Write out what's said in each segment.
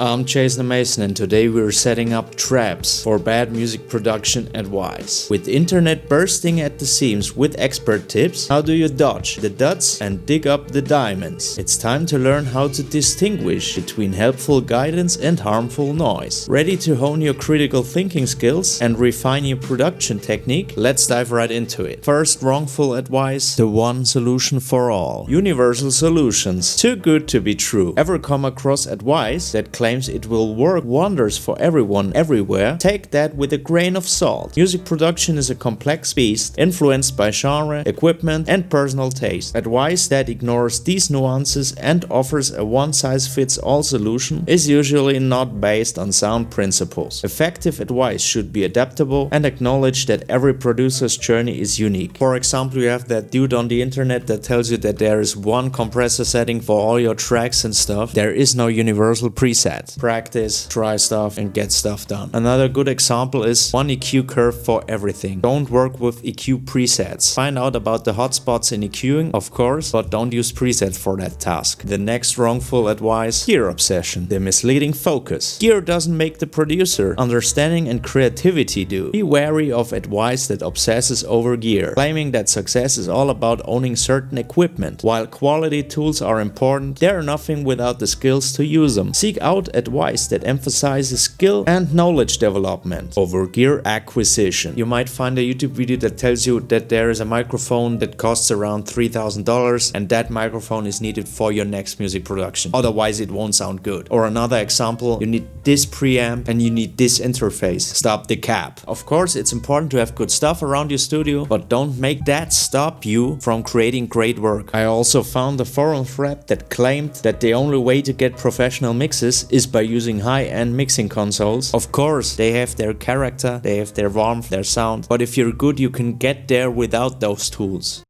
I'm Jason Mason and today we're setting up traps for bad music production advice. With internet bursting at the seams with expert tips, how do you dodge the duds and dig up the diamonds? It's time to learn how to distinguish between helpful guidance and harmful noise. Ready to hone your critical thinking skills and refine your production technique? Let's dive right into it. First, wrongful advice, the one solution for all. Universal solutions. Too good to be true. Ever come across advice that claims it will work wonders for everyone everywhere? Take that with a grain of salt. Music production is a complex beast influenced by genre, equipment, and personal taste. Advice that ignores these nuances and offers a one-size-fits-all solution is usually not based on sound principles. Effective advice should be adaptable and acknowledge that every producer's journey is unique. For example, you have that dude on the internet that tells you that there is one compressor setting for all your tracks and stuff. There is no universal preset. Practice, try stuff, and get stuff done. Another good example is one EQ curve for everything. Don't work with EQ presets. Find out about the hotspots in EQing, of course, but don't use presets for that task. The next wrongful advice, gear obsession, the misleading focus. Gear doesn't make the producer. Understanding and creativity do. Be wary of advice that obsesses over gear, claiming that success is all about owning certain equipment. While quality tools are important, they are nothing without the skills to use them. Seek out advice that emphasizes skill and knowledge development over gear acquisition. You might find a YouTube video that tells you that there is a microphone that costs around $3,000 and that microphone is needed for your next music production. Otherwise it won't sound good. Or another example, you need this preamp and you need this interface. Stop the cap. Of course, it's important to have good stuff around your studio, but don't make that stop you from creating great work. I also found a forum thread that claimed that the only way to get professional mixes is by using high-end mixing consoles. Of course, they have their character, they have their warmth, their sound, but if you're good, you can get there without those tools.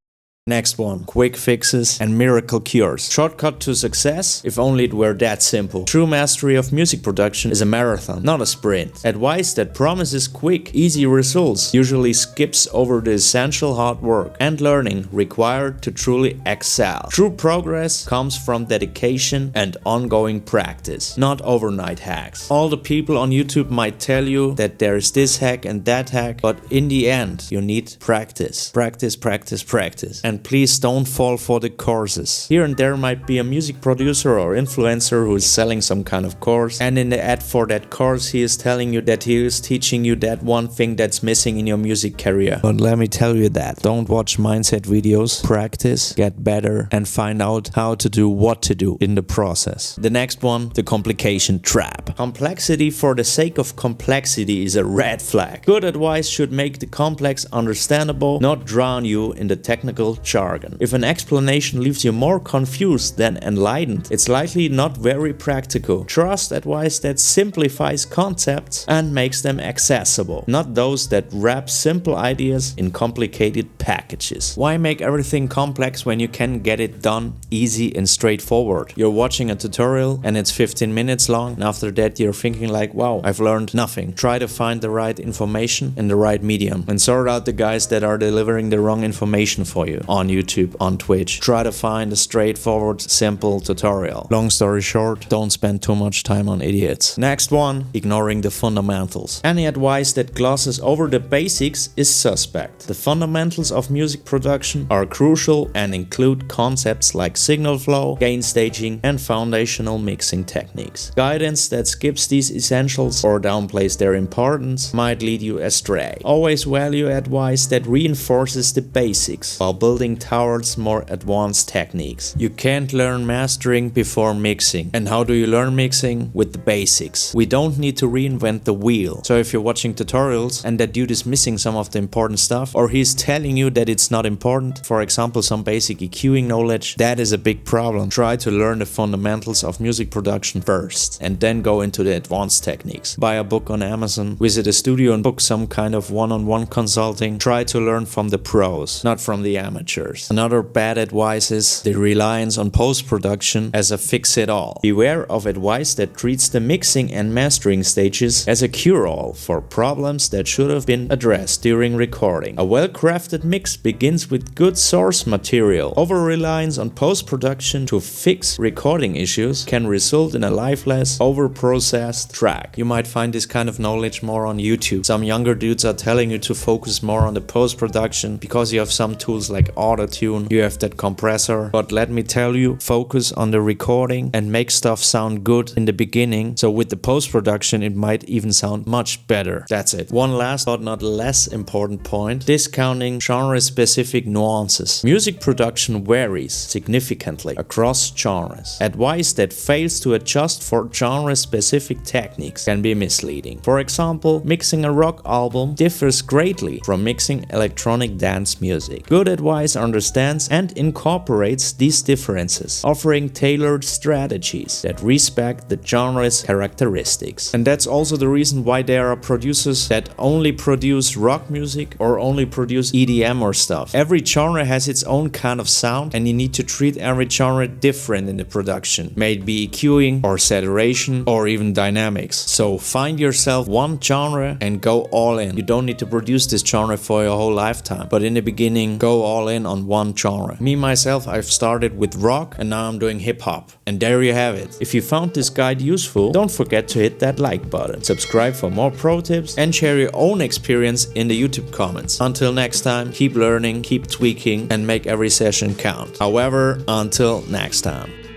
Next one, quick fixes and miracle cures. Shortcut to success? If only it were that simple. True mastery of music production is a marathon, not a sprint. Advice that promises quick, easy results usually skips over the essential hard work and learning required to truly excel. True progress comes from dedication and ongoing practice, not overnight hacks. All the people on YouTube might tell you that there is this hack and that hack, but in the end, you need practice. Practice, practice, practice. And please don't fall for the courses. Here and there might be a music producer or influencer who is selling some kind of course, and in the ad for that course he is telling you that he is teaching you that one thing that's missing in your music career. But let me tell you that. Don't watch mindset videos. Practice, get better, and find out how to do what to do in the process. The next one, the complication trap. Complexity for the sake of complexity is a red flag. Good advice should make the complex understandable, not drown you in the technical jargon. If an explanation leaves you more confused than enlightened, it's likely not very practical. Trust advice that simplifies concepts and makes them accessible, not those that wrap simple ideas in complicated packages. Why make everything complex when you can get it done easy and straightforward? You're watching a tutorial and it's 15 minutes long, and after that you're thinking like, wow, I've learned nothing. Try to find the right information in the right medium and sort out the guys that are delivering the wrong information for you. On YouTube, on Twitch. Try to find a straightforward, simple tutorial. Long story short, don't spend too much time on idiots. Next one, ignoring the fundamentals. Any advice that glosses over the basics is suspect. The fundamentals of music production are crucial and include concepts like signal flow, gain staging, and foundational mixing techniques. Guidance that skips these essentials or downplays their importance might lead you astray. Always value advice that reinforces the basics while building towards more advanced techniques. You can't learn mastering before mixing. And how do you learn mixing? With the basics. We don't need to reinvent the wheel. So if you're watching tutorials and that dude is missing some of the important stuff, or he's telling you that it's not important, for example some basic EQing knowledge, that is a big problem. Try to learn the fundamentals of music production first and then go into the advanced techniques. Buy a book on Amazon, visit a studio and book some kind of one-on-one consulting. Try to learn from the pros, not from the amateurs. amateurs. Another bad advice is the reliance on post-production as a fix-it-all. Beware of advice that treats the mixing and mastering stages as a cure-all for problems that should have been addressed during recording. A well-crafted mix begins with good source material. Over-reliance on post-production to fix recording issues can result in a lifeless, over-processed track. You might find this kind of knowledge more on YouTube. Some younger dudes are telling you to focus more on the post-production because you have some tools like Auto-Tune, you have that compressor. But let me tell you, focus on the recording and make stuff sound good in the beginning, so with the post-production it might even sound much better. That's it. One last but not less important point: discounting genre-specific nuances. Music production varies significantly across genres. Advice that fails to adjust for genre-specific techniques can be misleading. For example, mixing a rock album differs greatly from mixing electronic dance music. Good advice understands and incorporates these differences, offering tailored strategies that respect the genre's characteristics. And that's also the reason why there are producers that only produce rock music or only produce EDM or stuff. Every genre has its own kind of sound, and you need to treat every genre different in the production, may it be EQing or saturation or even dynamics. So find yourself one genre and go all in. You don't need to produce this genre for your whole lifetime, but in the beginning, go all in on one genre. Me myself, I've started with rock and now I'm doing hip hop. And there you have it. If you found this guide useful, don't forget to hit that like button, subscribe for more pro tips, and share your own experience in the YouTube comments. Until next time, keep learning, keep tweaking, and make every session count. However, until next time.